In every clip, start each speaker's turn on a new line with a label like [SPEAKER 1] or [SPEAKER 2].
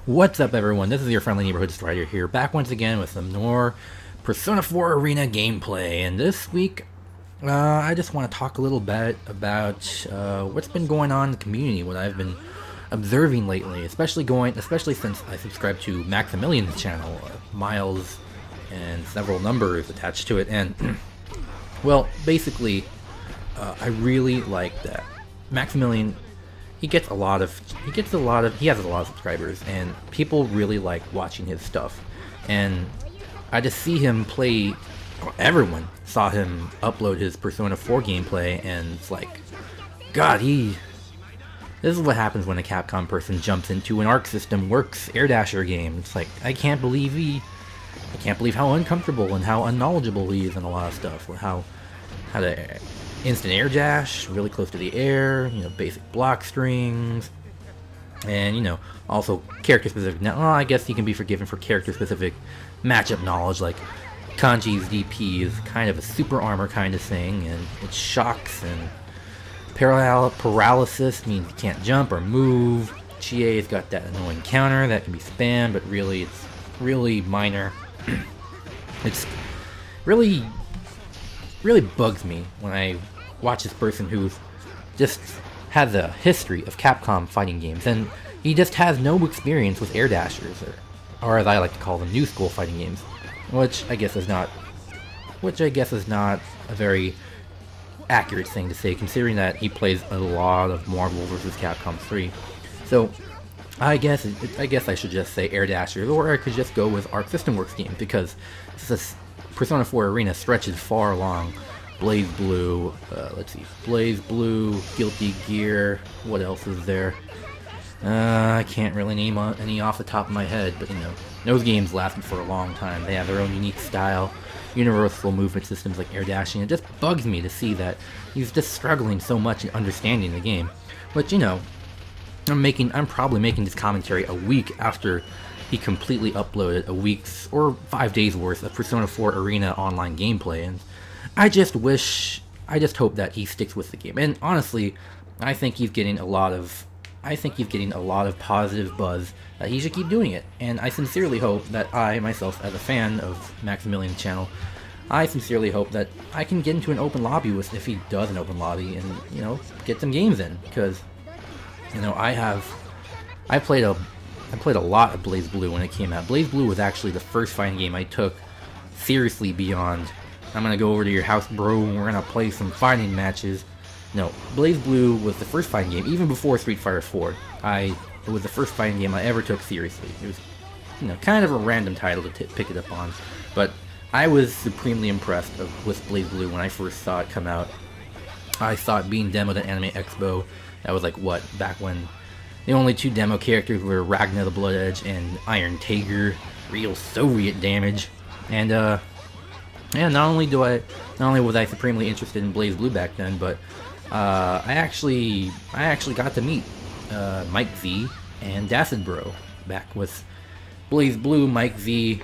[SPEAKER 1] What's up, everyone? This is your friendly neighborhood strider here, back once again with some more Persona 4 Arena gameplay. And this week, I just want to talk a little bit about what's been going on in the community, what I've been observing lately, especially since I subscribed to Maximilian's channel, Miles and several numbers attached to it. And well, basically, I really like that Maximilian. He has a lot of subscribers, and people really like watching his stuff. And I just see him play. Everyone saw him upload his Persona 4 gameplay, and it's like, God, this is what happens when a Capcom person jumps into an Arc System Works Air Dasher game. It's like, I can't believe how uncomfortable and how unknowledgeable he is in a lot of stuff. How to instant air dash, really close to the air, basic block strings, and, also character-specific. Now, I guess he can be forgiven for character-specific matchup knowledge, like Kanji's DP is kind of a super armor kind of thing, and it shocks, and paralysis means you can't jump or move. Chie's got that annoying counter that can be spammed, but really, it's really minor. It's really bugs me when I watch this person who just has a history of Capcom fighting games, and he just has no experience with air dashers, or as I like to call them, new school fighting games, which I guess is not a very accurate thing to say, considering that he plays a lot of Marvel vs. Capcom 3. So I guess I should just say air dashers, or I could just go with Arc System Works games, because this Persona 4 Arena stretches far along. Blaze Blue, let's see, Blaze Blue, Guilty Gear, what else is there? I can't really name any off the top of my head, but those games lasted for a long time. They have their own unique style, universal movement systems like air dashing. It just bugs me to see that he's just struggling so much in understanding the game. Which, I'm probably making this commentary a week after he completely uploaded a week's or 5 days worth of Persona 4 Arena online gameplay, and I just hope that he sticks with the game. And honestly, I think he's getting a lot of positive buzz that he should keep doing it. And I sincerely hope that I, myself, as a fan of Maximilian's channel, I sincerely hope that I can get into an open lobby if he does an open lobby, and get some games in, because I played a lot of Blaze Blue when it came out. Blaze Blue was actually the first fighting game I took seriously beyond, I'm gonna go over to your house, bro, and we're gonna play some fighting matches. No, Blaze Blue was the first fighting game, even before Street Fighter 4. It was the first fighting game I ever took seriously. It was, kind of a random title to pick it up on, but I was supremely impressed with Blaze Blue when I first saw it come out. I saw it being demoed at Anime Expo. That was like, what, back when the only two demo characters were Ragnar the Blood Edge and Iron Tiger, real Soviet damage. And yeah, not only was I supremely interested in Blaze Blue back then, but I actually got to meet Mike V and Dacid Bro back with Blaze Blue. Mike V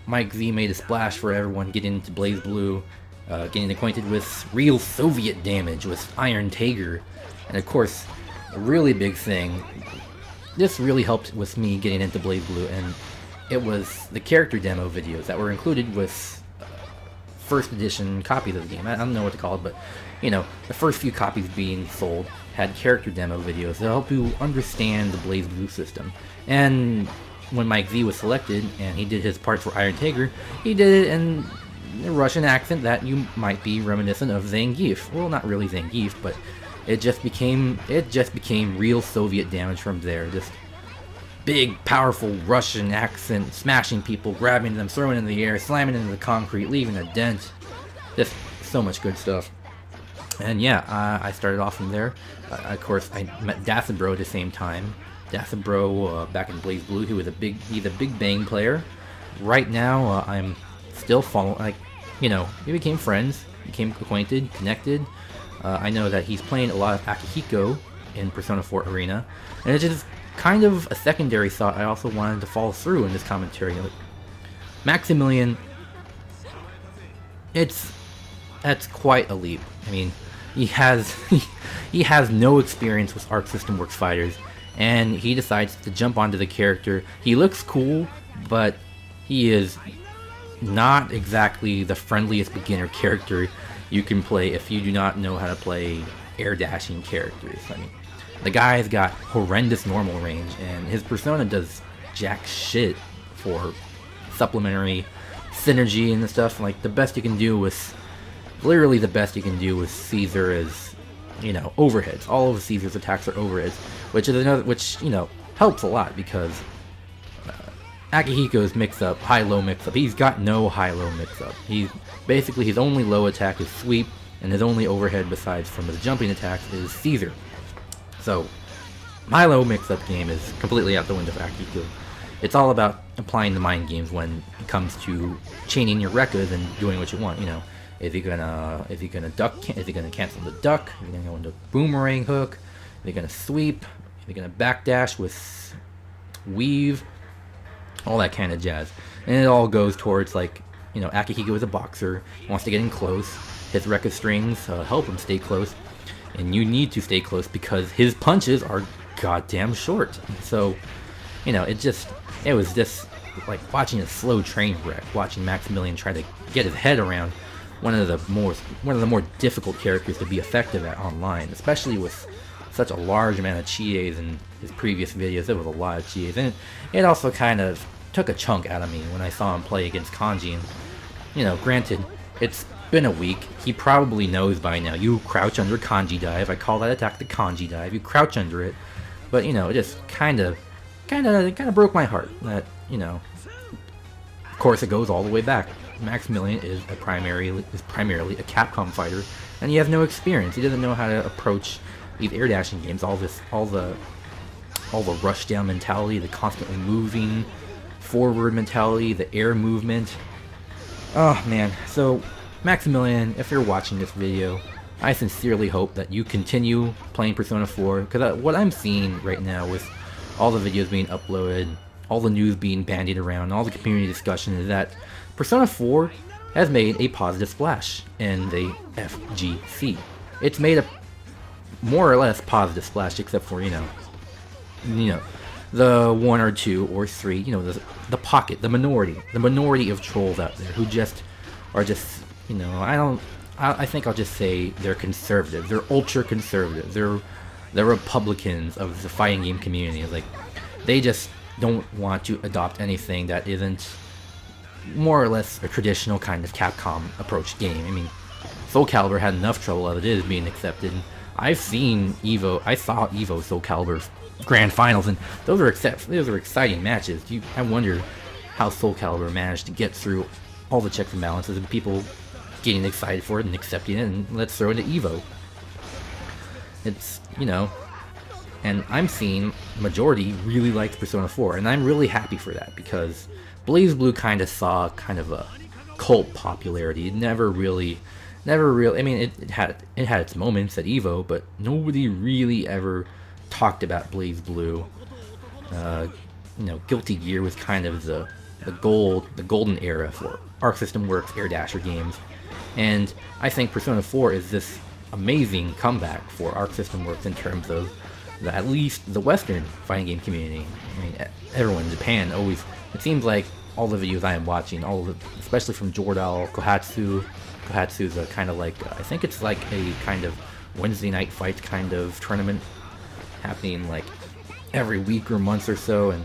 [SPEAKER 1] made a splash for everyone getting into Blaze Blue, getting acquainted with real Soviet damage with Iron Tiger, and of course, a really big thing. This really helped with me getting into Blaze Blue, and it was the character demo videos that were included with first edition copies of the game. I don't know what to call it, but the first few copies being sold had character demo videos to help you understand the Blaze Blue system. And when Mike V was selected and he did his part for Iron Tiger, he did it in a Russian accent that you might be reminiscent of Zangief. Well, not really Zangief, but it just became real Soviet damage from there. Just big, powerful Russian accent, smashing people, grabbing them, throwing in the air, slamming into the concrete, leaving a dent. Just so much good stuff. And yeah, I started off from there. Of course, I met Dacid Bro at the same time. Dacid Bro, back in Blaze Blue, he's a big Bang player. Right now, I'm still following, we became friends, became acquainted, connected. I know that he's playing a lot of Akihiko in Persona 4 Arena, and it's just kind of a secondary thought I also wanted to follow through in this commentary. Maximilian, that's quite a leap. I mean, he has no experience with Arc System Works fighters, and he decides to jump onto the character. He looks cool, but he is not exactly the friendliest beginner character you can play if you do not know how to play air dashing characters. I mean, the guy's got horrendous normal range, and his persona does jack shit for supplementary synergy and stuff. Like, the best you can do with, literally the best you can do with Caesar is, you know, overheads. All of Caesar's attacks are overheads, which is another, which, you know, helps a lot because Akihiko's mix-up, high-low mix-up, he's got no high-low mix-up. He's basically, his only low attack is sweep, and his only overhead besides from his jumping attacks is Caesar. So, my low mix-up game is completely out the window for Akihiko. It's all about applying the mind games when it comes to chaining your Rekkas and doing what you want. You know, is he gonna duck? Is he gonna cancel the duck? Is he gonna go into boomerang hook? Is he gonna sweep? Is he gonna backdash with weave? All that kind of jazz. And it all goes towards, like, you know, Akihiko is a boxer, he wants to get in close. His Rekka strings help him stay close, and you need to stay close because his punches are goddamn short. So, you know, it was just like watching a slow train wreck, watching Maximilian try to get his head around one of the more difficult characters to be effective at online, especially with such a large amount of chies in his previous videos. There was a lot of chies, and it also kind of took a chunk out of me when I saw him play against Kanji. And, you know, granted, it's been a week. He probably knows by now. You crouch under Kanji dive. I call that attack the Kanji dive. You crouch under it, but, you know, it just kind of broke my heart. That, you know, of course, it goes all the way back. Maximilian is primarily a Capcom fighter, and he has no experience. He doesn't know how to approach these air dashing games. All the rush down mentality, the constantly moving forward mentality, the air movement. Oh man. So Maximilian, if you're watching this video, I sincerely hope that you continue playing Persona 4, because what I'm seeing right now with all the videos being uploaded, all the news being bandied around, all the community discussion, is that Persona 4 has made a positive splash in the FGC. It's made a more or less positive splash, except for, you know, the one or two or three, you know, the pocket, the minority of trolls out there who are just, you know, I think I'll just say they're conservative. They're ultra conservative. They're Republicans of the fighting game community. Like, they just don't want to adopt anything that isn't more or less a traditional kind of Capcom approach game. I mean, Soul Calibur had enough trouble as it is being accepted. I saw EVO Soul Calibur Grand Finals, and those are exciting matches. I wonder how Soul Calibur managed to get through all the checks and balances and people getting excited for it and accepting it, and let's throw it into EVO. It's, you know, and I'm seeing the majority really likes Persona 4, and I'm really happy for that, because BlazBlue kind of saw kind of a cult popularity. It never really, I mean, it had its moments at EVO, but nobody really ever talked about BlazBlue. You know, Guilty Gear was kind of the golden era for Arc System Works Air Dasher games, and I think Persona 4 is this amazing comeback for Arc System Works in terms of at least the Western fighting game community. I mean, everyone in Japan always, it seems like all the videos I am watching, especially from Jordal, Kohatsu's a kind of like, I think it's like a kind of Wednesday night fights kind of tournament happening like every week or month or so, and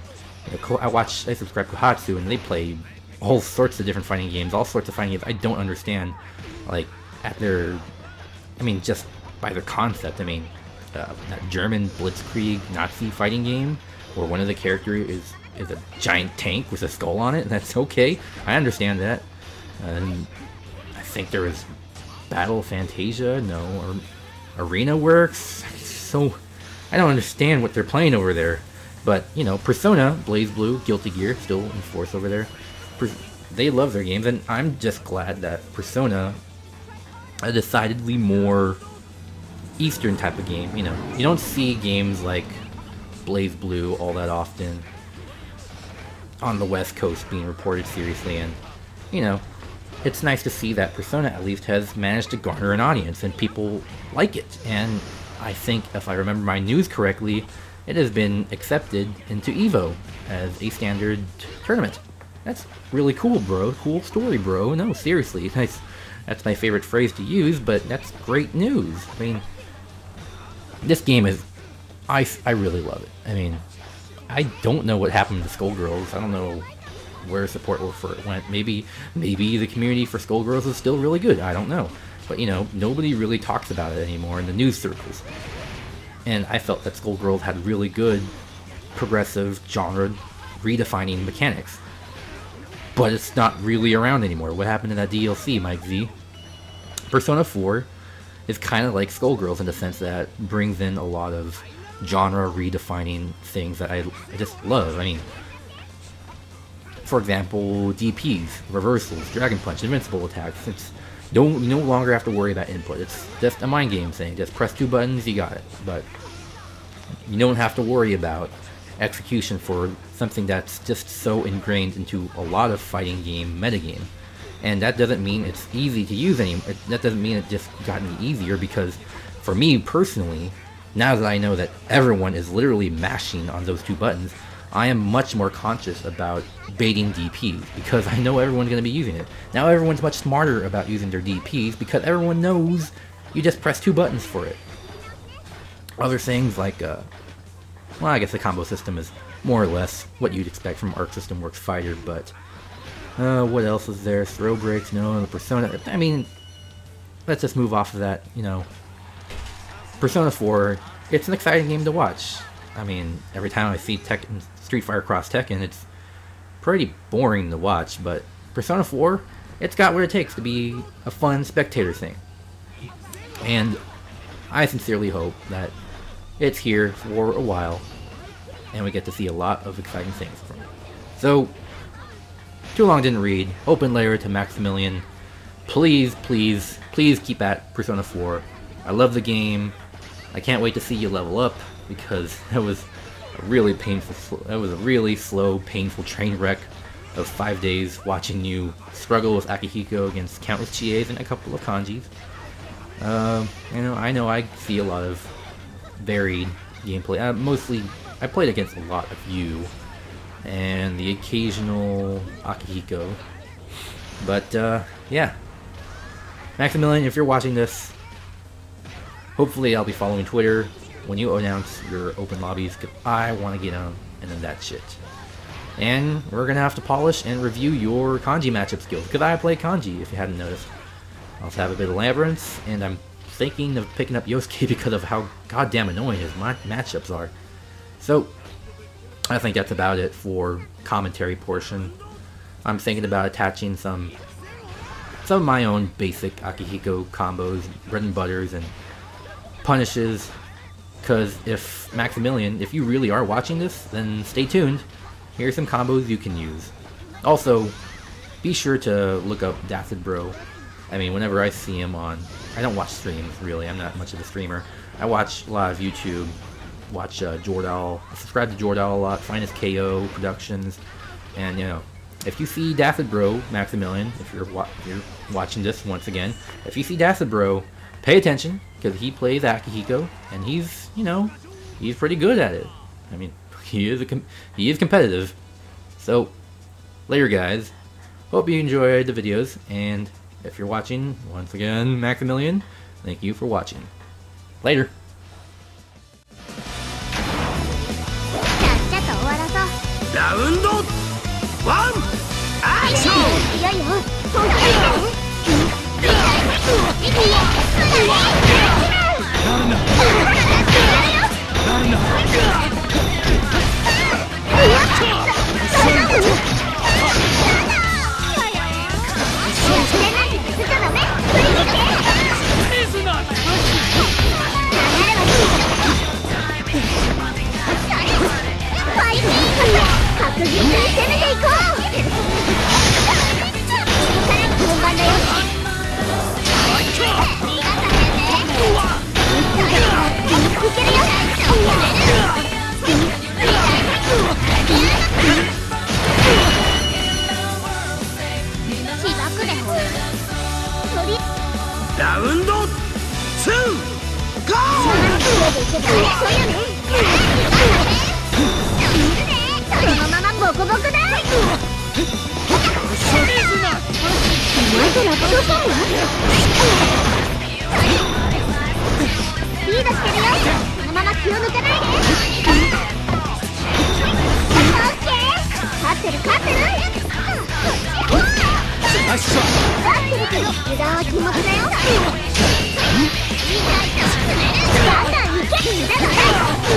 [SPEAKER 1] you know, I subscribe to Kohatsu, and they play all sorts of different fighting games, all sorts of fighting games I don't understand, like just by their concept. I mean, that German blitzkrieg Nazi fighting game where one of the characters is a giant tank with a skull on it, and that's okay. I understand that. And I think there was Battle Fantasia, or Arena Works. So I don't understand what they're playing over there. But, you know, Persona, BlazBlue, Guilty Gear, still in force over there. They love their games, and I'm just glad that Persona, a decidedly more Eastern type of game. You know, you don't see games like BlazBlue all that often on the West Coast being reported seriously, and, you know, it's nice to see that Persona at least has managed to garner an audience, and people like it. And I think, if I remember my news correctly, it has been accepted into EVO as a standard tournament. That's really cool, bro. Cool story, bro. No, seriously. That's my favorite phrase to use, but that's great news. I mean, this game is... I really love it. I mean, I don't know what happened to Skullgirls. I don't know where support for it went. Maybe the community for Skullgirls is still really good. I don't know. But, you know, nobody really talks about it anymore in the news circles. And I felt that Skullgirls had really good, progressive, genre redefining mechanics. But it's not really around anymore. What happened to that DLC, Mike Z? Persona 4 is kind of like Skullgirls in the sense that it brings in a lot of genre redefining things that I just love. I mean, for example, DPs, reversals, Dragon Punch, invincible attacks. You no longer have to worry about input. It's just a mind game thing. Just press 2 buttons, you got it. But you don't have to worry about execution for something that's just so ingrained into a lot of fighting game metagame. And that doesn't mean it's easy to use anymore. That doesn't mean it just gotten easier, because for me personally, now that I know that everyone is literally mashing on those 2 buttons, I am much more conscious about baiting DPs, because I know everyone's going to be using it. Now everyone's much smarter about using their DPs, because everyone knows you just press 2 buttons for it. Other things like, well, I guess the combo system is more or less what you'd expect from Arc System Works Fighter, but what else is there? Throw breaks, no, the Persona. I mean, let's just move off of that, you know. Persona 4, it's an exciting game to watch. I mean, every time I see Street Fighter Cross Tekken, it's pretty boring to watch, but Persona 4, it's got what it takes to be a fun spectator thing. And I sincerely hope that it's here for a while, and we get to see a lot of exciting things from it. So, too long didn't read. Open layer to Maximilian. Please, please, please keep at Persona 4. I love the game. I can't wait to see you level up, because that was a really painful, that was a really slow, painful train wreck of 5 days watching you struggle with Akihiko against countless Chies and a couple of kanjis. You know, I see a lot of varied gameplay. Mostly, I played against a lot of you and the occasional Akihiko. But yeah, Maximilian, if you're watching this, hopefully I'll be following Twitter when you announce your open lobbies, because I want to get on into that shit. And we're going to have to polish and review your kanji matchup skills, because I play kanji, if you hadn't noticed. I also have a bit of Labyrinth, and I'm thinking of picking up Yosuke because of how goddamn annoying his matchups are. So, I think that's about it for commentary portion. I'm thinking about attaching some of my own basic Akihiko combos, bread and butters, and punishes, because if Maximilian, if you really are watching this, then stay tuned. Here's some combos you can use. Also, be sure to look up Dacid Bro. I mean, whenever I see him on, I don't watch streams, really, I'm not much of a streamer. I watch a lot of YouTube, watch Jordal, I subscribe to Jordal a lot, Finest KO Productions, and you know, if you see Dacid Bro, Maximilian, if you're watching this once again, if you see Dacid Bro, pay attention, because he plays Akihiko, and he's, you know, he's pretty good at it. I mean, he is competitive. So, later guys, hope you enjoyed the videos, and if you're watching, once again, Maximilian, thank you for watching. Later.
[SPEAKER 2] Round 1, Round 2, go!
[SPEAKER 3] リードしてるよ。このまま気を抜かないで。オッケー。勝ってる勝ってる。勝ってるけど油断は禁物だよ。ガンガンいけ。無駄だね。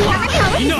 [SPEAKER 3] やめてよ。